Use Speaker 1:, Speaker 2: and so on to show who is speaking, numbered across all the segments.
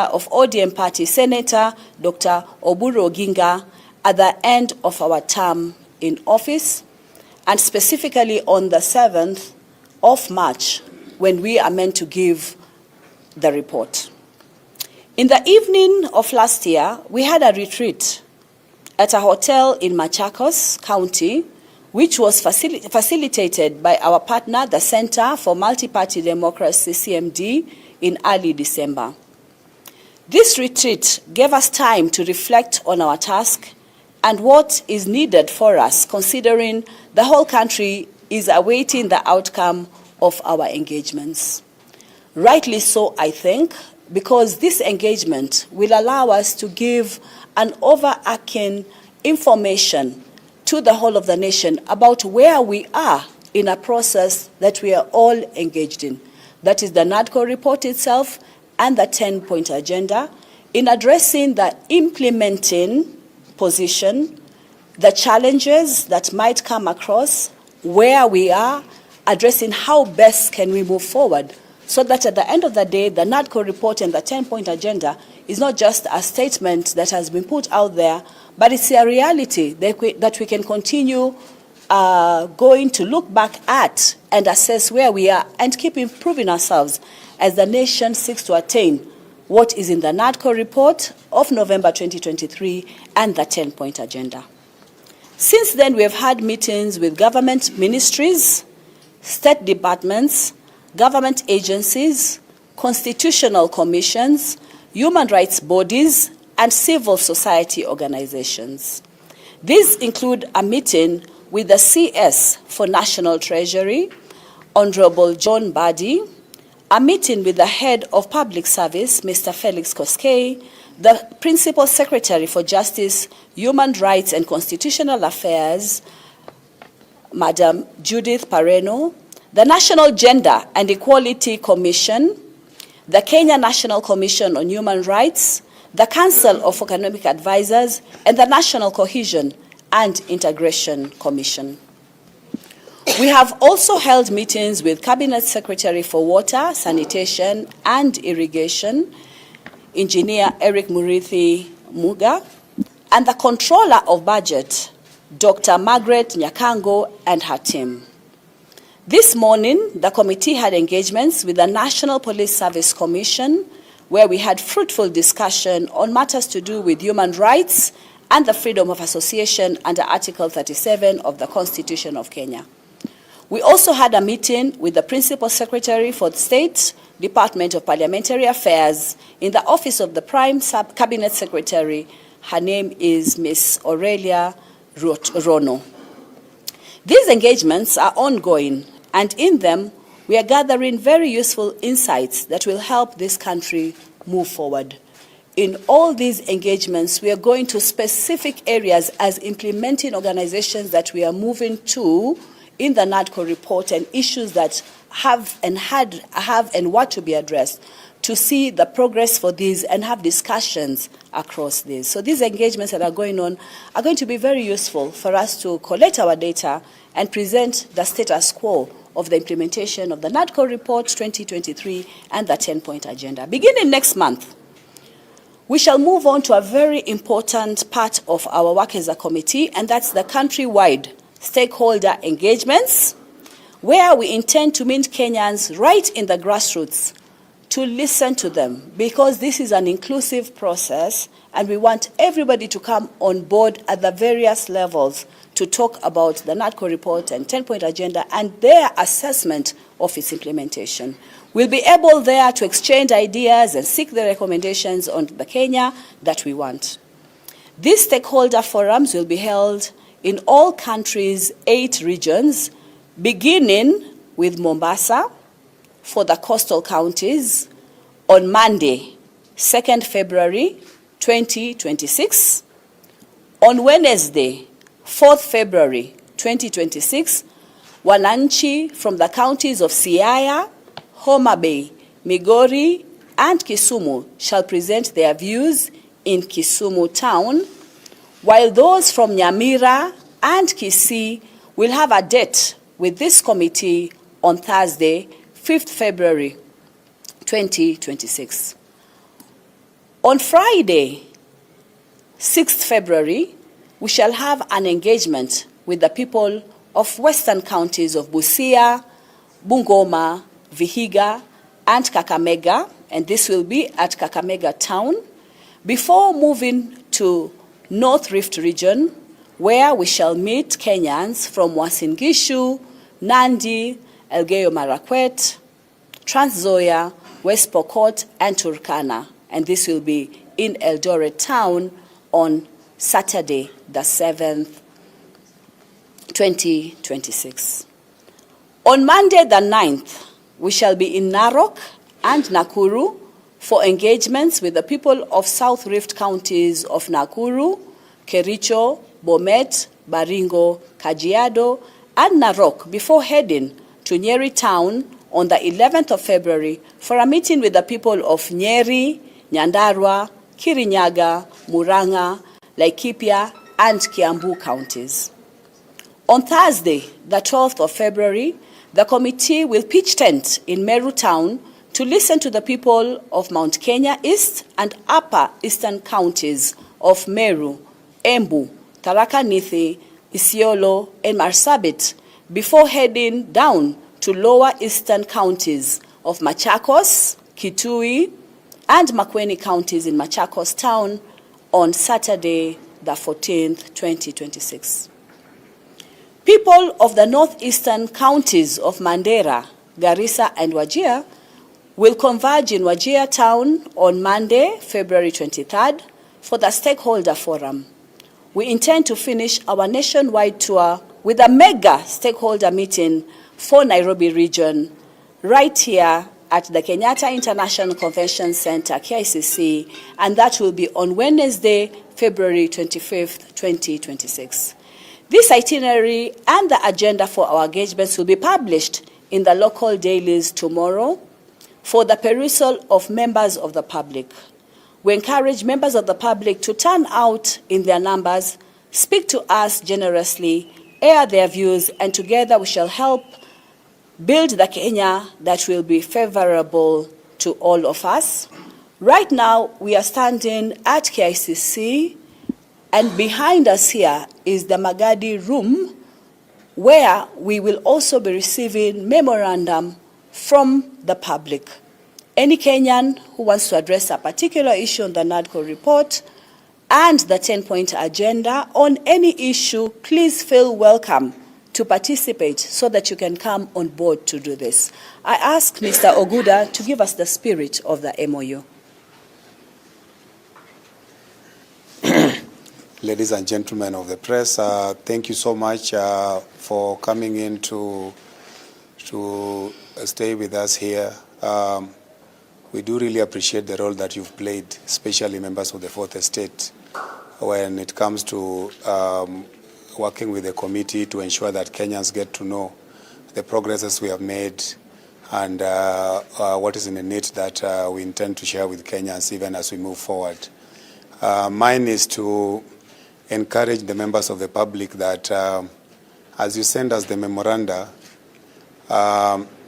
Speaker 1: of ODM Party Senator Dr. Oburu Oginga at the end of our term in office, and specifically on the 7th of March, when we are meant to give the report. In the evening of last year, we had a retreat at a hotel in Machakos County, which was facilitated by our partner, the Center for Multi-Party Democracy, CMD, in early December. This retreat gave us time to reflect on our task and what is needed for us, considering the whole country is awaiting the outcome of our engagements. Rightly so, I think, because this engagement will allow us to give an overarching information to the whole of the nation about where we are in a process that we are all engaged in. That is the NADCO report itself and the 10-point agenda in addressing the implementing position, the challenges that might come across, where we are, addressing how best can we move forward, so that at the end of the day, the NADCO report and the 10-point agenda is not just a statement that has been put out there, but it's a reality that we can continue going to look back at and assess where we are and keep improving ourselves as the nation seeks to attain what is in the NADCO report of November 2023 and the 10-point agenda. Since then, we have had meetings with government ministries, state departments, government agencies, constitutional commissions, human rights bodies, and civil society organizations. These include a meeting with the CS for National Treasury, Honorable John Badi, a meeting with the Head of Public Service, Mr. Felix Koskei, the Principal Secretary for Justice, Human Rights and Constitutional Affairs, Madam Judith Pareno, the National Gender and Equality Commission, the Kenya National Commission on Human Rights, the Council of Economic Advisors, and the National Cohesion and Integration Commission. We have also held meetings with Cabinet Secretary for Water, Sanitation and Irrigation, Engineer Eric Murithi Muga, and the Controller of Budget, Dr. Margaret Nyakango, and her team. This morning, the committee had engagements with the National Police Service Commission, where we had fruitful discussion on matters to do with human rights and the freedom of association under Article 37 of the Constitution of Kenya. We also had a meeting with the Principal Secretary for the State Department of Parliamentary Affairs in the Office of the Prime Cabinet Secretary. Her name is Ms. Aurelia Rono. These engagements are ongoing, and in them, we are gathering very useful insights that will help this country move forward. In all these engagements, we are going to specific areas as implementing organizations that we are moving to in the NADCO report, and issues that have and what to be addressed, to see the progress for these and have discussions across these. So these engagements that are going on are going to be very useful for us to collect our data and present the status quo of the implementation of the NADCO report 2023 and the 10-point agenda. Beginning next month, we shall move on to a very important part of our work as a committee, and that's the countrywide stakeholder engagements, where we intend to meet Kenyans right in the grassroots to listen to them, because this is an inclusive process and we want everybody to come on board at the various levels to talk about the NADCO report and 10-point agenda and their assessment of its implementation. We'll be able there to exchange ideas and seek the recommendations on the Kenya that we want. These stakeholder forums will be held in all countries' 8 regions, beginning with Mombasa for the coastal counties on Monday, 2nd February 2026. On Wednesday, 4th February 2026, wananchi from the counties of Siaya, Homa Bay, Migori, and Kisumu shall present their views in Kisumu town, while those from Nyamira and Kisii will have a date with this committee on Thursday, 5th February 2026. On Friday, 6th February, we shall have an engagement with the people of western counties of Busia, Bungoma, Vihiga, and Kakamega, and this will be at Kakamega town, before moving to North Rift region, where we shall meet Kenyans from Uasin Gishu, Nandi, Elgeyo Marakwet, Trans Nzoia, West Pokot, and Turkana, and this will be in Eldoret town on Saturday, the 7th, 2026. On Monday, the 9th, we shall be in Narok and Nakuru for engagements with the people of South Rift counties of Nakuru, Kericho, Bomet, Baringo, Kajiado, and Narok before heading to Nyeri town on the 11th of February for a meeting with the people of Nyeri, Nyandarua, Kirinyaga, Murang'a, Laikipia, and Kiambu counties. On Thursday, the 12th of February, the committee will pitch tent in Meru town to listen to the people of Mount Kenya East and Upper Eastern counties of Meru, Embu, Tharaka Nithi, Isiolo, and Marsabit before heading down to Lower Eastern counties of Machakos, Kitui, and Makueni counties in Machakos town on Saturday, the 14th, 2026. People of the northeastern counties of Mandera, Garissa, and Wajir will converge in Wajir town on Monday, February 23rd, for the stakeholder forum. We intend to finish our nationwide tour with a mega stakeholder meeting for Nairobi region right here at the Kenyatta International Convention Center, KICC, and that will be on Wednesday, February 25th, 2026. This itinerary and the agenda for our engagements will be published in the local dailies tomorrow for the perusal of members of the public. We encourage members of the public to turn out in their numbers, speak to us generously, air their views, and together we shall help build the Kenya that will be favorable to all of us. Right now, we are standing at KICC, and behind us here is the Magadi room, where we will also be receiving memorandum from the public. Any Kenyan who wants to address a particular issue on the NADCO report and the 10-point agenda on any issue, please feel welcome to participate so that you can come on board to do this. I ask Mr. Oguda to give us the spirit of the MOU.
Speaker 2: Ladies and gentlemen of the press, thank you so much for coming in to stay with us here. We do really appreciate the role that you've played, especially members of the Fourth Estate, when it comes to working with the committee to ensure that Kenyans get to know the progresses we have made and what is in the need that we intend to share with Kenyans even as we move forward. Mine is to encourage the members of the public that as you send us the memoranda,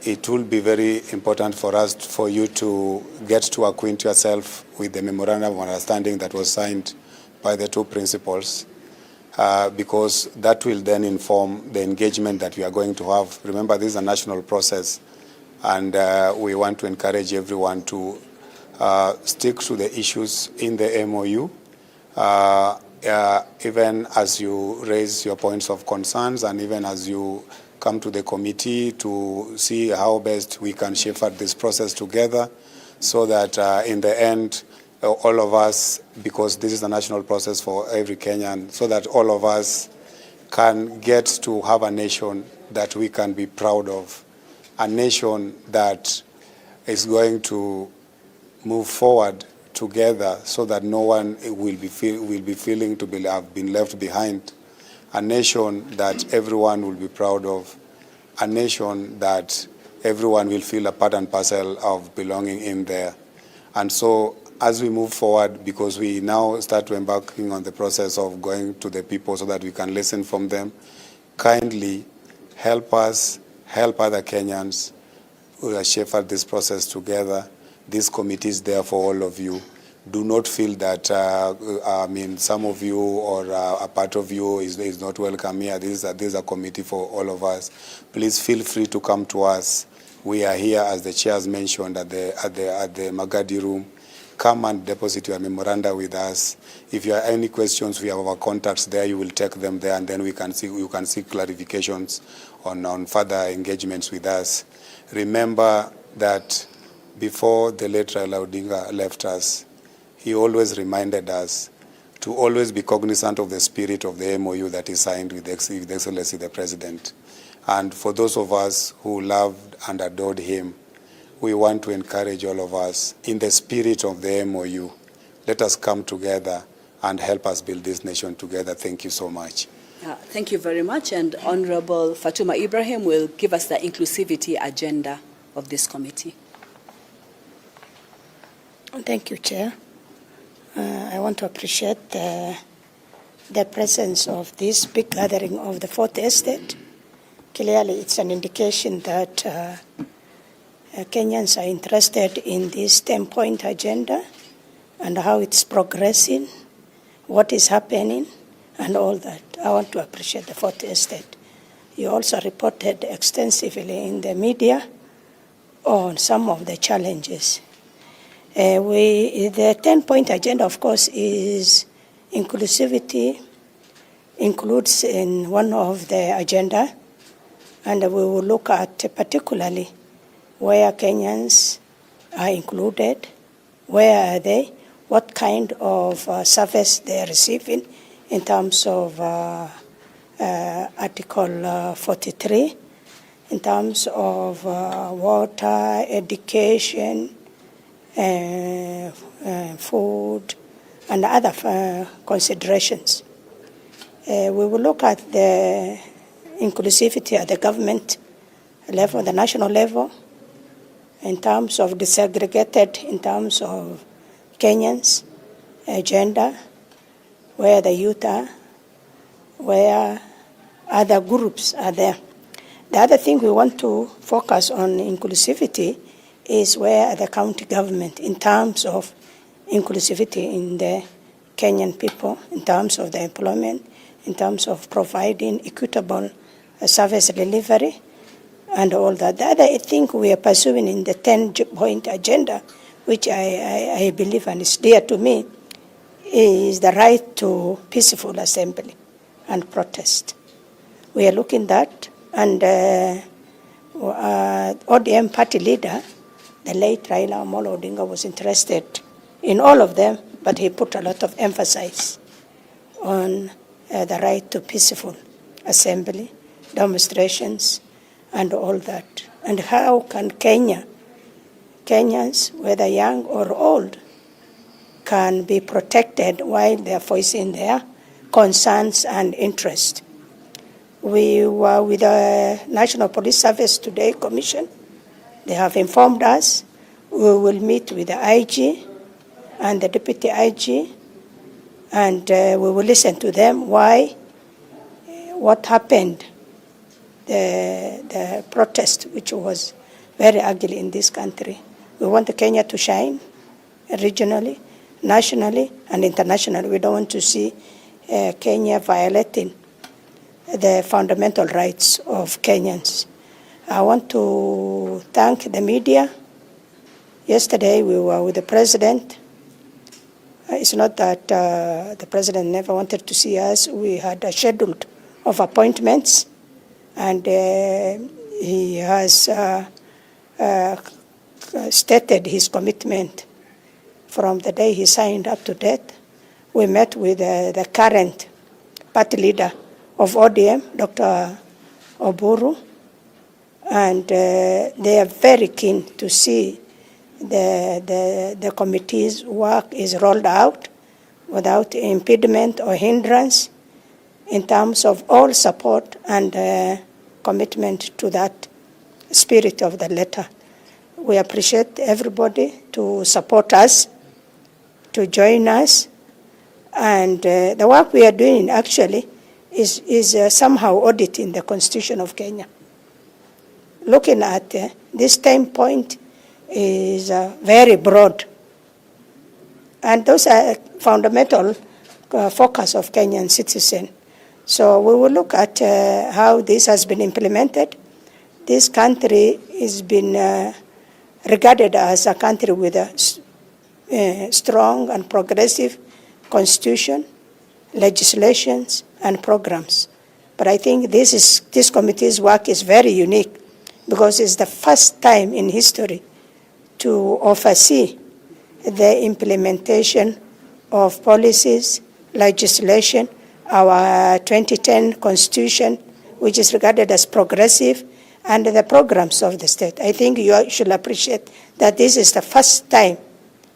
Speaker 2: it will be very important for you to get to acquaint yourself with the memorandum of understanding that was signed by the two principals, because that will then inform the engagement that we are going to have. Remember, this is a national process, and we want to encourage everyone to stick to the issues in the MOU, even as you raise your points of concerns and even as you come to the committee to see how best we can shepherd this process together so that in the end, all of us, because this is a national process for every Kenyan, so that all of us can get to have a nation that we can be proud of, a nation that is going to move forward together so that no one will be feeling to have been left behind, a nation that everyone will be proud of, a nation that everyone will feel a part and parcel of belonging in there. And so as we move forward, because we now start to embarking on the process of going to the people so that we can listen from them, kindly help us, help other Kenyans. We will shepherd this process together. This committee is there for all of you. Do not feel that, some of you or a part of you is not welcome here. This is a committee for all of us. Please feel free to come to us. We are here, as the chairs mentioned, at the Magadi room. Come and deposit your memoranda with us. If you have any questions, we have our contacts there. You will take them there, and then you can see clarifications on further engagements with us. Remember that before the late Raila Odinga left us, he always reminded us to always be cognizant of the spirit of the MOU that he signed with Excellency the President. And for those of us who loved and adored him, we want to encourage all of us, in the spirit of the MOU, let us come together and help us build this nation together. Thank you so much.
Speaker 1: Thank you very much. And Honorable Fatuma Ibrahim will give us the inclusivity agenda of this committee.
Speaker 3: Thank you, Chair. I want to appreciate the presence of this big gathering of the Fourth Estate. Clearly, it's an indication that Kenyans are interested in this 10-point agenda and how it's progressing, what is happening, and all that. I want to appreciate the Fourth Estate. You also reported extensively in the media on some of the challenges. The 10-point agenda, of course, is inclusivity, includes in one of the agenda, and we will look at particularly where Kenyans are included, where are they, what kind of service they are receiving in terms of Article 43, in terms of water, education, food, and other considerations. We will look at the inclusivity at the government level, the national level, in terms of disaggregated, in terms of Kenyans, gender, where the youth are, where other groups are there. The other thing we want to focus on inclusivity is where the county government, in terms of inclusivity in the Kenyan people, in terms of the employment, in terms of providing equitable service delivery, and all that. The other thing we are pursuing in the 10-point agenda, which I believe and is dear to me, is the right to peaceful assembly and protest. We are looking at that, and ODM party leader, the late Raila Amolo Odinga, was interested in all of them, but he put a lot of emphasis on the right to peaceful assembly, demonstrations, and all that. And how can Kenyans, whether young or old, can be protected while they are voicing their concerns and interests. We were with the National Police Service today Commission. They have informed us. We will meet with the IG and the Deputy IG, and we will listen to them what happened, the protest, which was very ugly in this country. We want Kenya to shine regionally, nationally, and internationally. We don't want to see Kenya violating the fundamental rights of Kenyans. I want to thank the media. Yesterday we were with the President. It's not that the President never wanted to see us. We had a schedule of appointments, and he has stated his commitment from the day he signed up to date. We met with the current party leader of ODM, Dr. Oburu, and they are very keen to see the committee's work is rolled out without impediment or hindrance, in terms of all support and commitment to that spirit of the letter. We appreciate everybody to support us, to join us, and the work we are doing actually is somehow auditing the Constitution of Kenya. Looking at this 10 point is very broad. And those are fundamental focus of Kenyan citizen. So we will look at how this has been implemented. This country has been regarded as a country with a strong and progressive constitution, legislations, and programs. But I think this committee's work is very unique because it's the first time in history to oversee the implementation of policies, legislation, our 2010 constitution, which is regarded as progressive, and the programs of the state. I think you should appreciate that this is the first time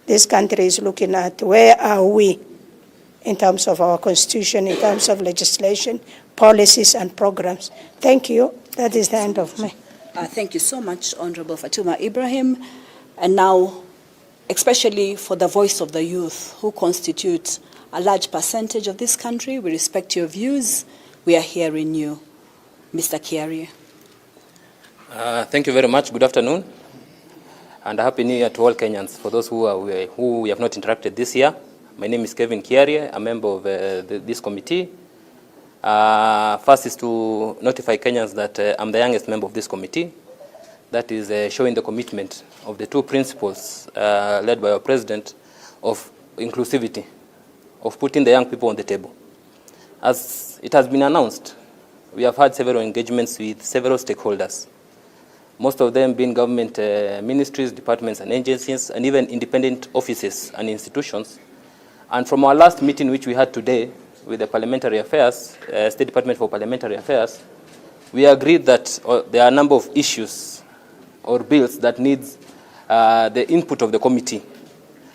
Speaker 3: this country is looking at where are we in terms of our constitution, in terms of legislation, policies, and programs. Thank you. That is the end of me.
Speaker 1: Thank you so much, Honorable Fatuma Ibrahim. And now, especially for the voice of the youth, who constitute a large percentage of this country, we respect your views. We are hearing you. Mr. Kiarie.
Speaker 4: Thank you very much. Good afternoon. And a happy new year to all Kenyans. For those who we have not interacted this year, my name is Kevin Kiarie, a member of this committee. First is to notify Kenyans that I'm the youngest member of this committee. That is showing the commitment of the two principles led by our president of inclusivity, of putting the young people on the table. As it has been announced, we have had several engagements with several stakeholders, most of them being government ministries, departments and agencies, and even independent offices and institutions. And from our last meeting, which we had today with the Parliamentary Affairs, State Department for Parliamentary Affairs, we agreed that there are a number of issues or bills that needs the input of the committee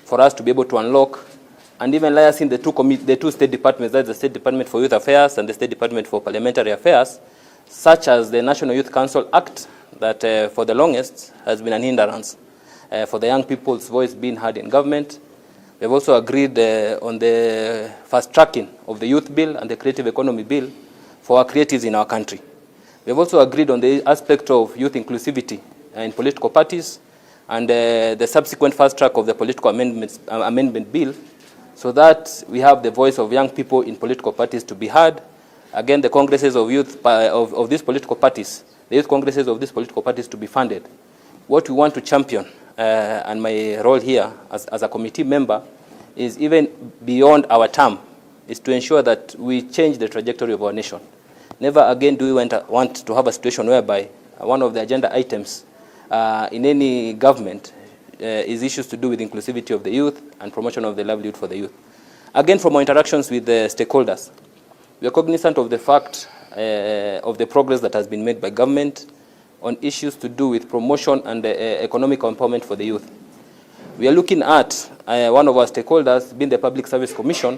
Speaker 4: for us to be able to unlock and even liaising the two state departments, that's the State Department for Youth Affairs and the State Department for Parliamentary Affairs, such as the National Youth Council Act, that for the longest has been an hindrance for the young people's voice being heard in government. We have also agreed on the fast tracking of the youth bill and the creative economy bill for our creatives in our country. We have also agreed on the aspect of youth inclusivity in political parties and the subsequent fast track of the political amendment bill, so that we have the voice of young people in political parties to be heard. Again, the congresses of youth of these political parties, the youth congresses of these political parties to be funded. What we want to champion, and my role here as a committee member, is even beyond our term, is to ensure that we change the trajectory of our nation. Never again do we want to have a situation whereby one of the agenda items in any government is issues to do with inclusivity of the youth and promotion of the livelihood for the youth. Again, from our interactions with the stakeholders, we are cognizant of the fact of the progress that has been made by government on issues to do with promotion and economic empowerment for the youth. We are looking at one of our stakeholders being the Public Service Commission,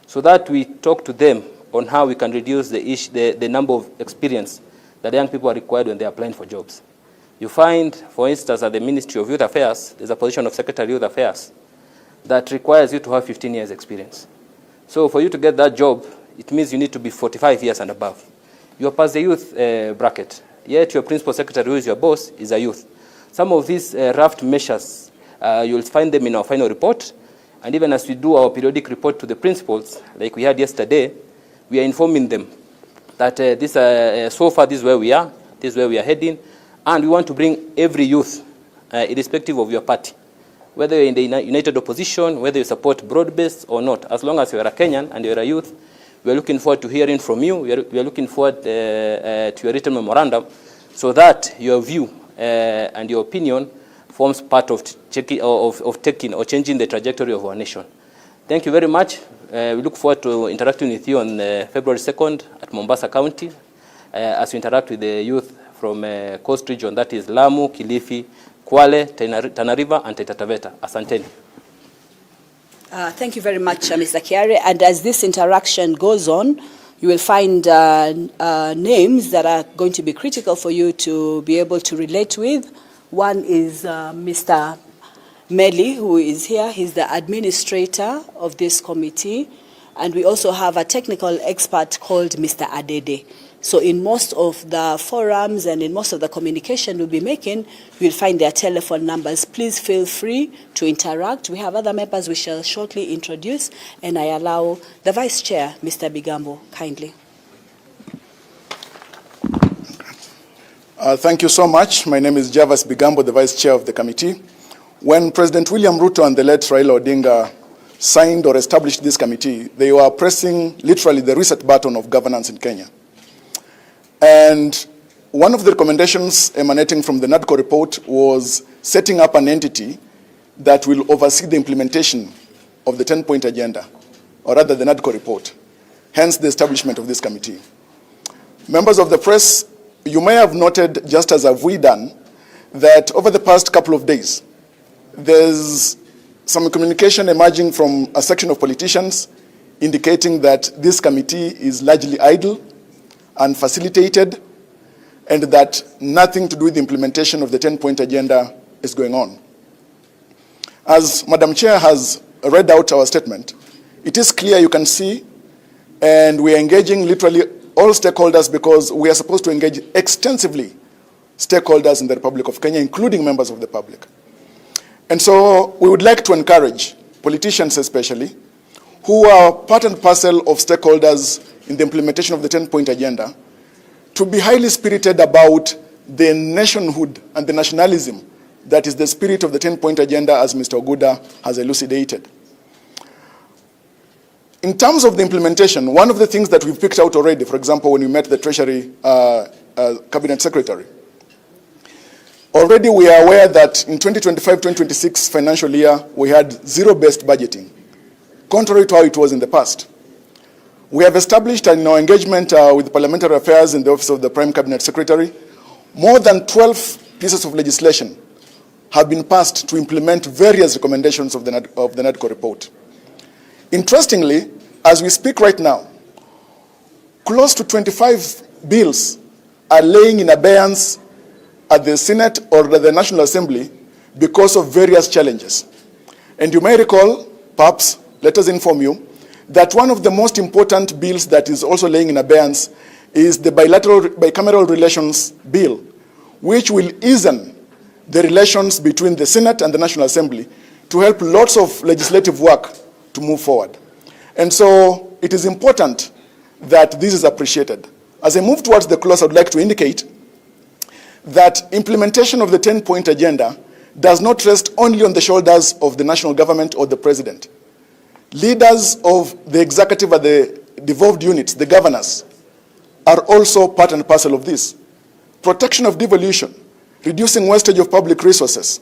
Speaker 4: so that we talk to them on how we can reduce the number of experience that young people are required when they are applying for jobs. You find, for instance, at the Ministry of Youth Affairs, there's a position of Secretary of Youth Affairs that requires you to have 15 years experience. So for you to get that job, it means you need to be 45 years and above. You are past the youth bracket, yet your principal secretary, who is your boss, is a youth. Some of these raft measures, you'll find them in our final report, and even as we do our periodic report to the principals, like we had yesterday, we are informing them that so far this is where we are, this is where we are heading, and we want to bring every youth, irrespective of your party, whether you're in the united opposition, whether you support broad-based or not, as long as you're a Kenyan and you're a youth, we are looking forward to hearing from you. We are looking forward to your written memorandum, so that your view and your opinion forms part of taking or changing the trajectory of our nation. Thank you very much. We look forward to interacting with you on February 2nd at Mombasa County as we interact with the youth from Coast Region, that is Lamu, Kilifi, Kwale, Tana River, and Taita Taveta. Asanteni.
Speaker 1: Thank you very much, Mr. Kiarie. And as this interaction goes on, you will find names that are going to be critical for you to be able to relate with. One is Mr. Meli, who is here. He's the administrator of this committee. And we also have a technical expert called Mr. Adede. So in most of the forums and in most of the communication we'll be making, you'll find their telephone numbers. Please feel free to interact. We have other members we shall shortly introduce, and I allow the Vice Chair, Mr. Bigambo, kindly.
Speaker 5: Thank you so much. My name is Javas Bigambo, the Vice Chair of the committee. When President William Ruto and the late Raila Odinga signed or established this committee, they were pressing literally the reset button of governance in Kenya. And one of the recommendations emanating from the NADCO report was setting up an entity that will oversee the implementation of the 10-point agenda, or rather the NADCO report, hence the establishment of this committee. Members of the press, you may have noted, just as have we done, that over the past couple of days, there's some communication emerging from a section of politicians indicating that this committee is largely idle, unfacilitated, and that nothing to do with the implementation of the 10-point agenda is going on. As Madam Chair has read out our statement, it is clear, you can see, and we are engaging literally all stakeholders, because we are supposed to engage extensively stakeholders in the Republic of Kenya, including members of the public. And so we would like to encourage politicians especially, who are part and parcel of stakeholders in the implementation of the 10-point agenda, to be highly spirited about the nationhood and the nationalism that is the spirit of the 10-point agenda, as Mr. Oguda has elucidated. In terms of the implementation, one of the things that we've picked out already, for example, when we met the Treasury Cabinet Secretary, already we are aware that in 2025-2026 financial year, we had zero-based budgeting, contrary to how it was in the past. We have established in our engagement with Parliamentary Affairs in the Office of the Prime Cabinet Secretary, more than 12 pieces of legislation have been passed to implement various recommendations of the NADCO report. Interestingly, as we speak right now, close to 25 bills are laying in abeyance at the Senate or the National Assembly because of various challenges. And you may recall, perhaps, let us inform you, that one of the most important bills that is also laying in abeyance is the bicameral relations bill, which will ease the relations between the Senate and the National Assembly to help lots of legislative work to move forward. And so it is important that this is appreciated. As I move towards the close, I would like to indicate that implementation of the 10-point agenda does not rest only on the shoulders of the national government or the president. Leaders of the executive and the devolved units, the governors, are also part and parcel of this. Protection of devolution, reducing wastage of public resources,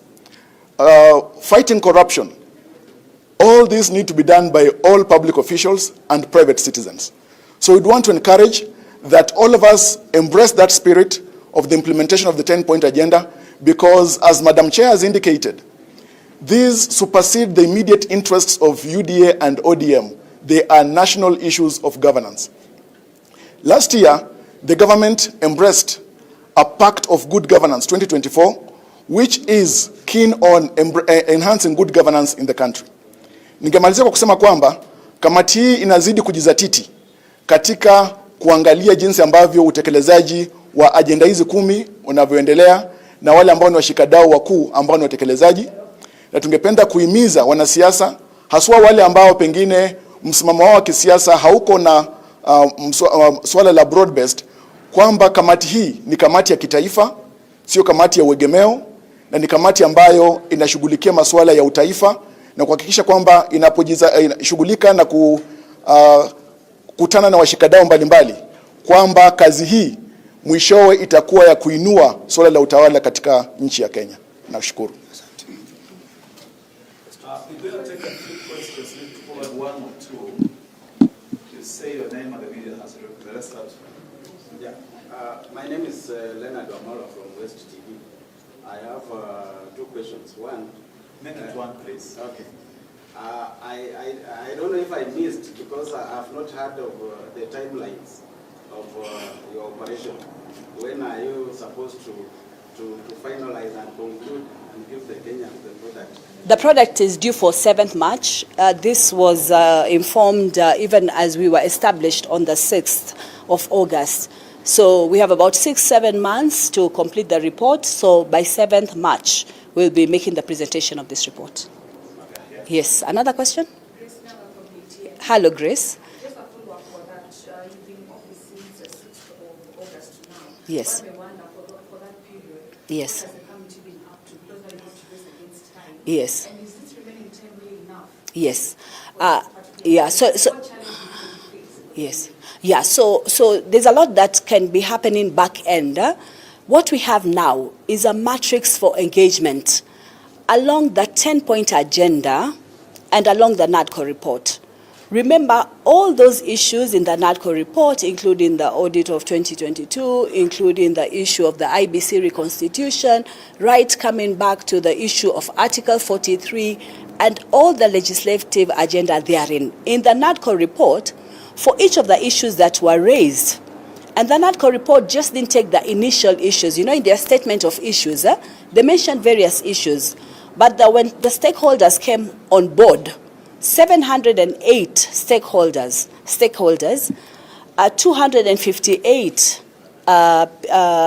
Speaker 5: fighting corruption, all these need to be done by all public officials and private citizens. So we'd want to encourage that all of us embrace that spirit of the implementation of the 10-point agenda, because as Madam Chair has indicated, these supersede the immediate interests of UDA and ODM. They are national issues of governance. Last year, the government embraced a Pact of Good Governance 2024, which is keen on enhancing good governance in the country. Ningemalizia kwa kusema kwamba kamati hii inazidi kujizatiti katika kuangalia jinsi ambavyo utekelezaji wa ajenda hizi 10 unavyoendelea na wale ambao ni washikadau wakuu ambao ni watekelezaji. Na tungependa kuhimiza wanasiasa, haswa wale ambao pengine msimamo wao wa kisiasa hauko na swala la broad based, kwamba kamati hii ni kamati ya kitaifa, sio kamati ya uegemeo, na ni kamati ambayo inashughulikia masuala ya utaifa na kuhakikisha kwamba inashughulika na kukutana na washikadau mbalimbali, kwamba kazi hii mwishowe itakuwa ya kuinua swala la utawala katika nchi ya Kenya. Nashukuru.
Speaker 6: We will take a few questions. We need to forward one or two. You say your name and the video has the rest out.
Speaker 7: Yeah. My name is Leonard Wamala from West TV. I have two questions. One.
Speaker 6: Make it one, please.
Speaker 7: Okay. I don't know if I missed, because I have not heard of the timelines of your operation. When are you supposed to finalize and conclude and give the Kenyans the product?
Speaker 1: The product is due for 7th March. This was informed even as we were established on the 6th of August. So we have about 6-7 months to complete the report. So by 7th March, we'll be making the presentation of this report. Yes, another question? Hello, Grace.
Speaker 8: Just a follow-up for that. You've been in office since the 6th of August now.
Speaker 1: Yes.
Speaker 8: One may wonder for that period,
Speaker 1: Yes.
Speaker 8: what has the committee been up to? Because when it comes to this against time.
Speaker 1: Yes.
Speaker 8: And is this remaining timely enough?
Speaker 1: Yes.
Speaker 8: Yeah.
Speaker 1: So
Speaker 8: what challenges do you face?
Speaker 1: yes. Yeah, so there's a lot that can be happening back end. What we have now is a matrix for engagement along the 10-point agenda and along the NADCO report. Remember, all those issues in the NADCO report, including the audit of 2022, including the issue of the IBC reconstitution, right coming back to the issue of Article 43, and all the legislative agenda therein. In the NADCO report, for each of the issues that were raised, and the NADCO report just didn't take the initial issues. You know, in their statement of issues, they mentioned various issues. But when the stakeholders came on board, 708 stakeholders, 258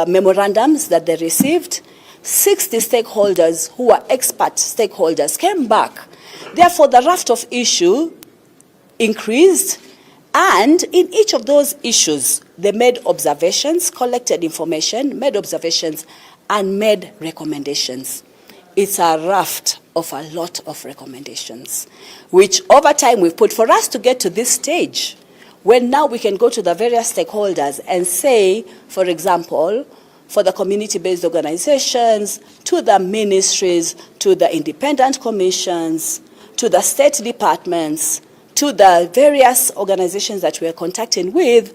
Speaker 1: memorandums that they received, 60 stakeholders who were expert stakeholders came back. Therefore, the raft of issue increased, and in each of those issues, they made observations, collected information, made observations, and made recommendations. It's a raft of a lot of recommendations, which over time we've put. For us to get to this stage, when now we can go to the various stakeholders and say, for example, for the community-based organizations, to the ministries, to the independent commissions, to the state departments, to the various organizations that we are contacting with,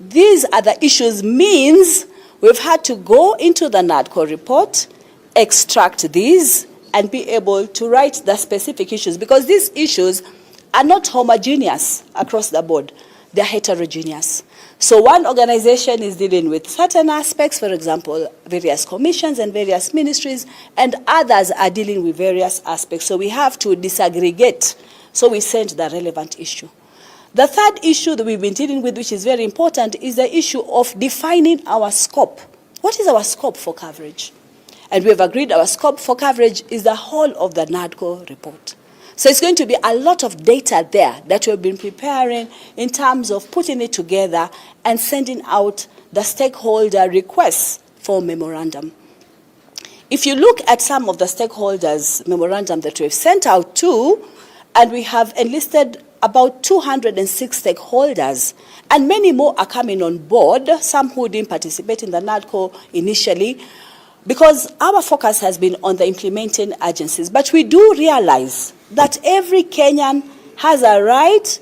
Speaker 1: these are the issues, means we've had to go into the NADCO report, extract these, and be able to write the specific issues, because these issues are not homogeneous across the board. They're heterogeneous. So one organization is dealing with certain aspects, for example, various commissions and various ministries, and others are dealing with various aspects. So we have to disaggregate. So we send the relevant issue. The third issue that we've been dealing with, which is very important, is the issue of defining our scope. What is our scope for coverage? And we've agreed our scope for coverage is the whole of the NADCO report. So it's going to be a lot of data there that we've been preparing in terms of putting it together and sending out the stakeholder requests for memorandum. If you look at some of the stakeholders' memorandum that we've sent out to, and we have enlisted about 206 stakeholders, and many more are coming on board, some who didn't participate in the NADCO initially, because our focus has been on the implementing agencies. But we do realize that every Kenyan has a right,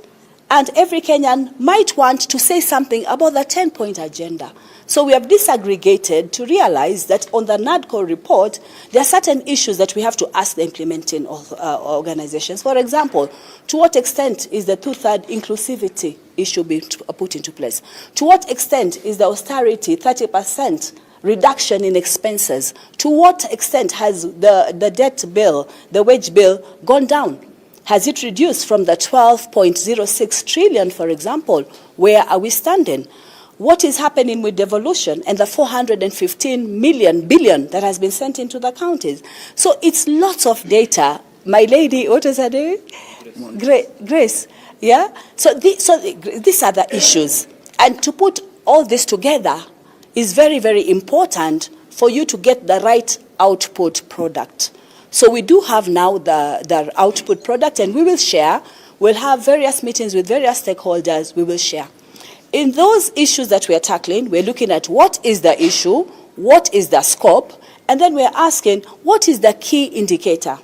Speaker 1: and every Kenyan might want to say something about the 10-point agenda. So we have disaggregated to realize that on the NADCO report, there are certain issues that we have to ask the implementing organizations. For example, to what extent is the two-thirds inclusivity issue being put into place? To what extent is the austerity 30% reduction in expenses? To what extent has the debt bill, the wage bill, gone down? Has it reduced from the 12.06 trillion, for example? Where are we standing? What is happening with devolution and the 415 billion that has been sent into the counties? So it's lots of data. My lady, what is her name? Grace. Yeah? So these are the issues. And to put all this together is very, very important for you to get the right output product. So we do have now the output product, and we will share. We'll have various meetings with various stakeholders. We will share. In those issues that we are tackling, we're looking at what is the issue, what is the scope, and then we're asking what is the key indicator?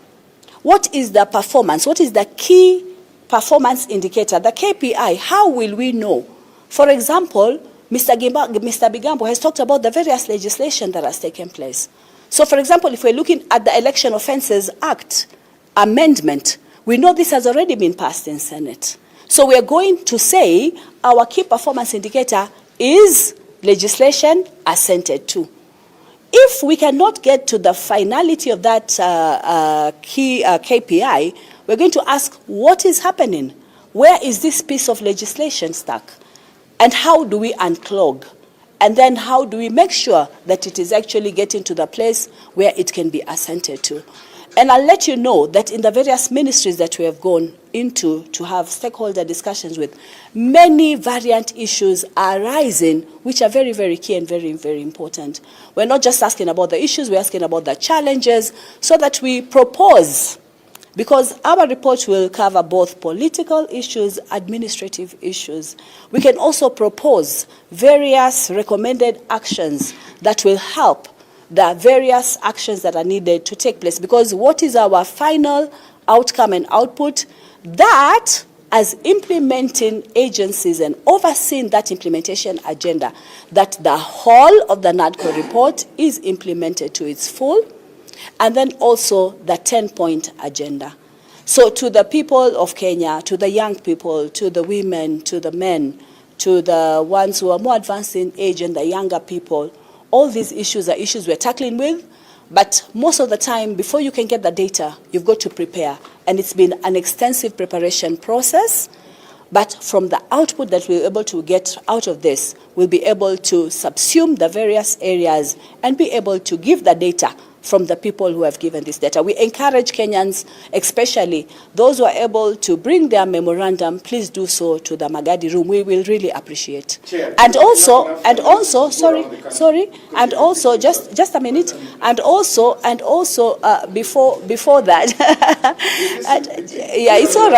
Speaker 1: What is the performance? What is the key performance indicator, the KPI? How will we know? For example, Mr. Bigambo has talked about the various legislation that has taken place. So, for example, if we're looking at the Election Offences Act amendment, we know this has already been passed in Senate. So we are going to say our key performance indicator is legislation assented to. If we cannot get to the finality of that key KPI, we're going to ask what is happening? Where is this piece of legislation stuck? And how do we unclog? And then how do we make sure that it is actually getting to the place where it can be assented to? And I'll let you know that in the various ministries that we have gone into to have stakeholder discussions with, many variant issues are rising, which are very, very key and very, very important. We're not just asking about the issues, we're asking about the challenges, so that we propose, because our report will cover both political issues, administrative issues. We can also propose various recommended actions that will help the various actions that are needed to take place. Because what is our final outcome and output? That, as implementing agencies and overseeing that implementation agenda, that the whole of the NADCO report is implemented to its full, and then also the 10-point agenda. So to the people of Kenya, to the young people, to the women, to the men, to the ones who are more advanced in age and the younger people, all these issues are issues we're tackling with, but most of the time, before you can get the data, you've got to prepare. And it's been an extensive preparation process, but from the output that we're able to get out of this, we'll be able to subsume the various areas and be able to give the data from the people who have given this data. We encourage Kenyans, especially those who are able to bring their memorandum, please do so to the Magadi room. We will really appreciate.
Speaker 9: Chair,
Speaker 1: And also, just a minute, and also, before that, yeah, it's all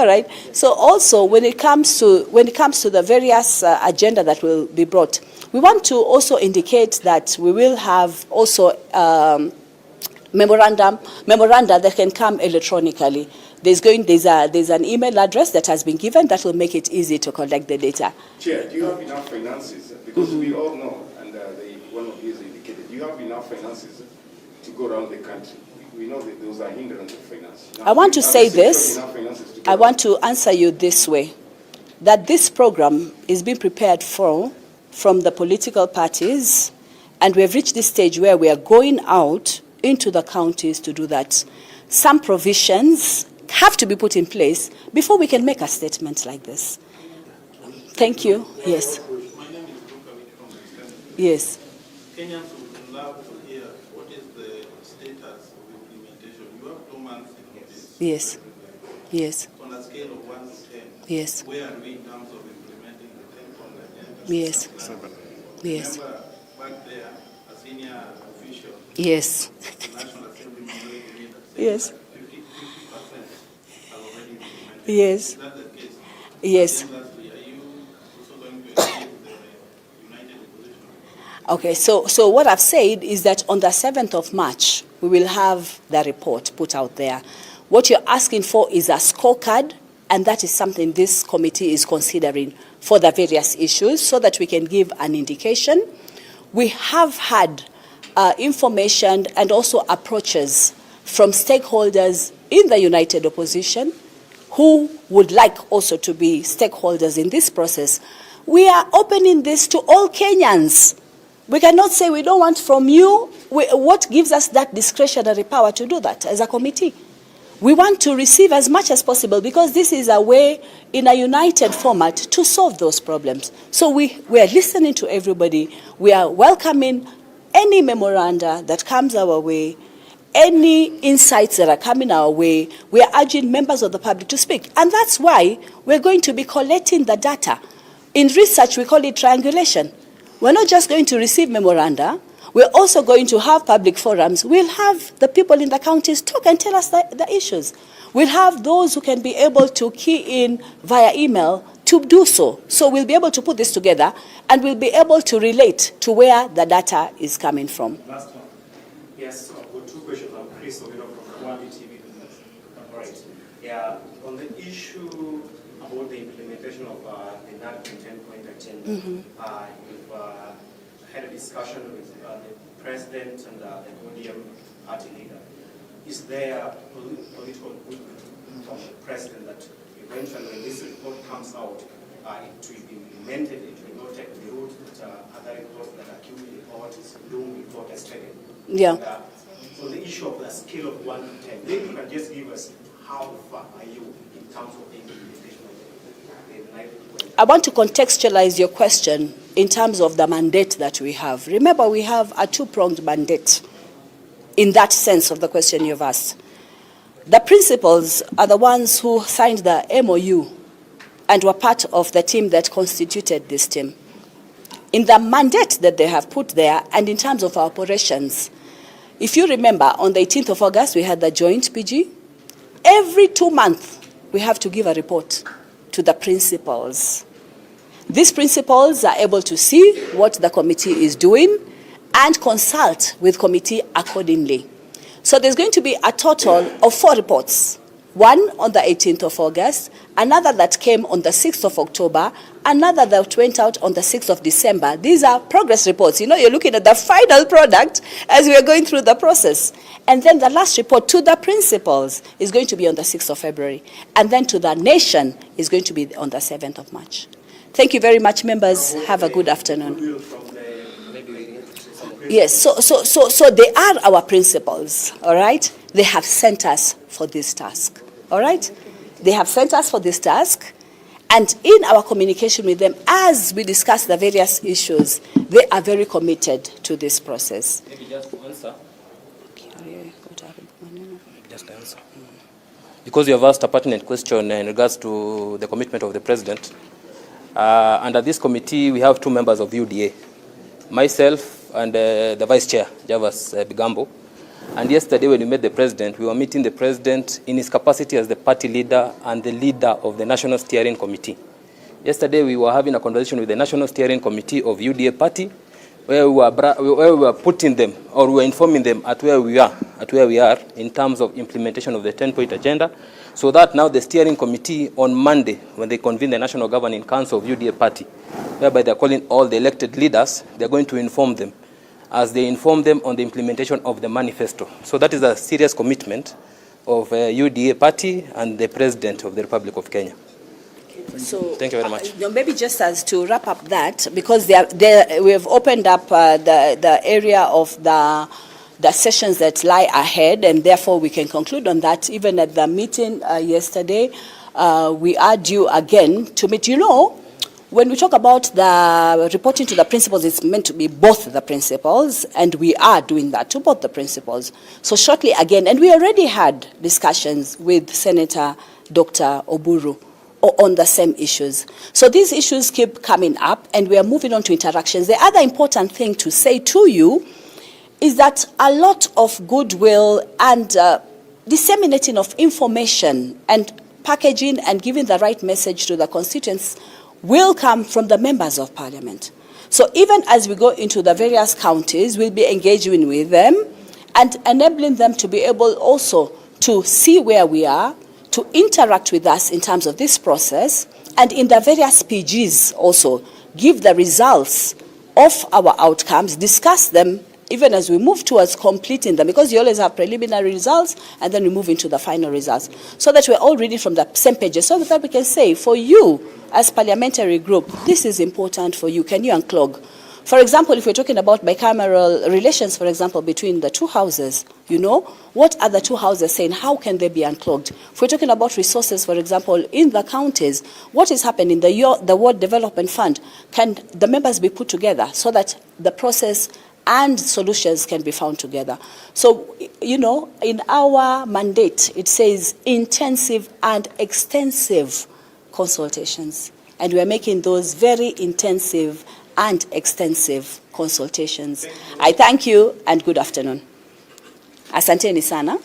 Speaker 1: right. So also, when it comes to the various agenda that will be brought, we want to also indicate that we will have also memoranda that can come electronically. There's an email address that has been given that will make it easy to collect the data.
Speaker 9: Chair, do you have enough finances? Because we all know, and one of these indicated, do you have enough finances to go around the country? We know that those are hindrance of finance. Now,
Speaker 1: I want to say this. I want to answer you this way, that this program is being prepared from the political parties, and we have reached this stage where we are going out into the counties to do that. Some provisions have to be put in place before we can make a statement like this. Thank you. Yes.
Speaker 10: My name is Rukavit from Uzalendo.
Speaker 1: Yes.
Speaker 10: Kenyans would love to hear what is the status of implementation. You have 2 months in office.
Speaker 1: Yes. Yes.
Speaker 10: On a scale of 1 to 10.
Speaker 1: Yes.
Speaker 10: Where are we in terms of implementing the 10-point agenda?
Speaker 1: Yes. Yes.
Speaker 10: Remember back there, a senior official.
Speaker 1: Yes.
Speaker 10: The National Assembly Minority Leader said
Speaker 1: Yes.
Speaker 10: that 50% are already implemented.
Speaker 1: Yes.
Speaker 10: Is that the case?
Speaker 1: Yes.
Speaker 10: And lastly, are you also going to achieve the united opposition?
Speaker 1: Okay, so what I've said is that on the 7th of March, we will have the report put out there. What you're asking for is a scorecard, and that is something this committee is considering for the various issues so that we can give an indication. We have had information and also approaches from stakeholders in the united opposition who would like also to be stakeholders in this process. We are opening this to all Kenyans. We cannot say we don't want from you. What gives us that discretionary power to do that as a committee? We want to receive as much as possible because this is a way in a united format to solve those problems. So we are listening to everybody. We are welcoming any memoranda that comes our way, any insights that are coming our way. We are urging members of the public to speak. And that's why we're going to be collecting the data. In research, we call it triangulation. We're not just going to receive memoranda. We're also going to have public forums. We'll have the people in the counties talk and tell us the issues. We'll have those who can be able to key in via email to do so. So we'll be able to put this together and we'll be able to relate to where the data is coming from.
Speaker 11: Last one. Yes, I've got 2 questions. I'm Chris Ovino from One TV Business. All right. Yeah, on the issue about the implementation of the NADCO 10-point agenda, we've had a discussion with the President and the ODM party leader. Is there political will from the President that eventually when this report comes out, it will be implemented, it will not take the route that other reports that are Q report, Doom report has taken?
Speaker 1: Yeah.
Speaker 11: And, so the issue of the scale of 1 to 10, maybe you can just give us how far are you in terms of the implementation of the 9 point?
Speaker 1: I want to contextualize your question in terms of the mandate that we have. Remember, we have a two-pronged mandate in that sense of the question you've asked. The principals are the ones who signed the MOU and were part of the team that constituted this team. In the mandate that they have put there, and in terms of our operations, if you remember, on the 18th of August, we had the joint PG. Every 2 months, we have to give a report to the principals. These principals are able to see what the committee is doing and consult with committee accordingly. So there's going to be a total of 4 reports. One on the 18th of August, another that came on the 6th of October, another that went out on the 6th of December. These are progress reports. You know, you're looking at the final product as we are going through the process. And then the last report to the principals is going to be on the 6th of February. And then to the nation is going to be on the 7th of March. Thank you very much, members. Have a good afternoon. Yes, so they are our principals, all right? They have sent us for this task, all right? They have sent us for this task, and in our communication with them, as we discuss the various issues, they are very committed to this process.
Speaker 4: Maybe just answer. Just answer. Because you have asked a pertinent question in regards to the commitment of the President, under this committee, we have 2 members of UDA, myself and the Vice Chair, Javas Bigambo. And yesterday when we met the President, we were meeting the President in his capacity as the party leader and the leader of the National Steering Committee. Yesterday we were having a conversation with the National Steering Committee of UDA Party, where we were putting them, or we were informing them at where we are in terms of implementation of the 10-point agenda, so that now the steering committee on Monday, when they convene the National Governing Council of UDA Party, whereby they're calling all the elected leaders, they're going to inform them as they inform them on the implementation of the manifesto. So that is a serious commitment of UDA Party and the President of the Republic of Kenya.
Speaker 1: So,
Speaker 4: thank you very much.
Speaker 1: Maybe just as to wrap up that, because we have opened up the area of the sessions that lie ahead, and therefore we can conclude on that. Even at the meeting yesterday, we are due again to meet. You know, when we talk about the reporting to the principals, it's meant to be both the principals, and we are doing that to both the principals. So shortly again, and we already had discussions with Senator Dr. Oburu on the same issues. So these issues keep coming up, and we are moving on to interactions. The other important thing to say to you is that a lot of goodwill and disseminating of information and packaging and giving the right message to the constituents will come from the members of Parliament. So even as we go into the various counties, we'll be engaging with them and enabling them to be able also to see where we are, to interact with us in terms of this process, and in the various PGs also give the results of our outcomes, discuss them even as we move towards completing them, because you always have preliminary results and then we move into the final results, so that we're all reading from the same pages, so that we can say, for you as parliamentary group, this is important for you. Can you unclog? For example, if we're talking about bicameral relations, for example, between the 2 houses, you know, what are the 2 houses saying? How can they be unclogged? If we're talking about resources, for example, in the counties, what is happening? The Ward Development Fund, can the members be put together so that the process and solutions can be found together? So, you know, in our mandate, it says intensive and extensive consultations. And we are making those very intensive and extensive consultations. I thank you and good afternoon. Asanteni sana.